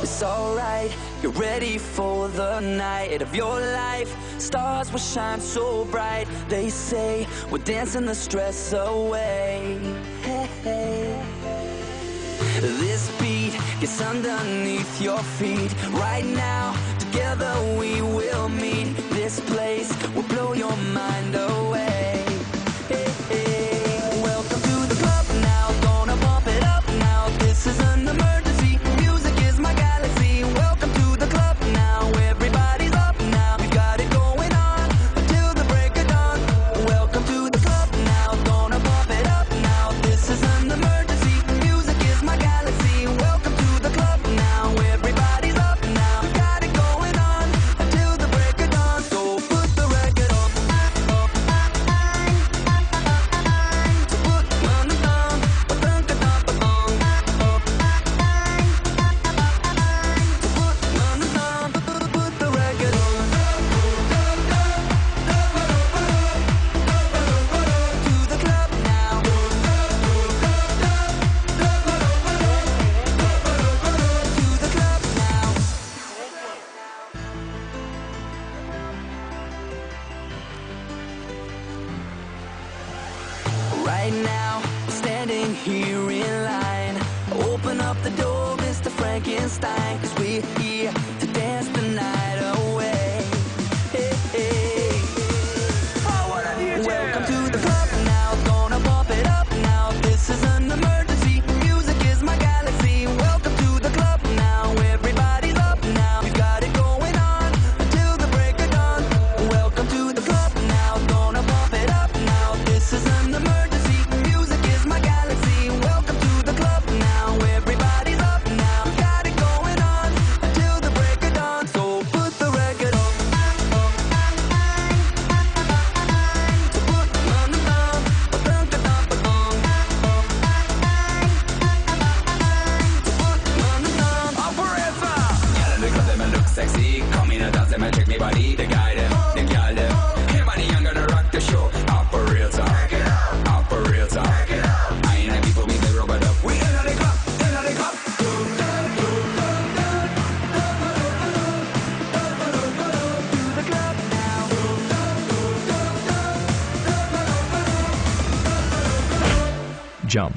It's alright, get ready for the night of your life. Stars will shine so bright. They say we're dancing the stress away. Hey, hey. This beat gets underneath your feet. Right now, together we will meet. This place will blow your mind away. Hey, hey. Welcome to the club now, gonna bump it up now. This is an emergency, music is my galaxy. Welcome to the club now, everybody's up now. We've got it going on until the break of dawn. Welcome to the club now, gonna bump it up now. This is an emergency, music is my galaxy. Welcome to the club now, everybody's up now. We've got it going on until the break of dawn. So put the record on. So put on the thumb, put the thumb on. Put the record on. To the club now. To the club now. Right now, we're standing here in line. Open up the door, Mr. Frankenstein, 'cause we're here to dance the night away. Hey, hey. Welcome to the club now, gonna bump it up now. This is an emergency, music is my galaxy. Welcome to the club now, everybody's up now. We've got it going on until the break of dawn. Welcome to the club now, gonna bump it up now. This is an emergency, music is my galaxy. Welcome to the club now, everybody's up now. We've got it going on until the break of dawn. So put the record on. So put on the thumb, put the thumb on. So put on the thumb. Operator! Gyal in the club, them a look sexy. Come in and dance, them a check me body. The guy them, the gyal them. Hey, Manian gonna rock the show. Operator, operator. I ain't happy for me, they rub it up. We in the club, in the club. To the club now. Jump.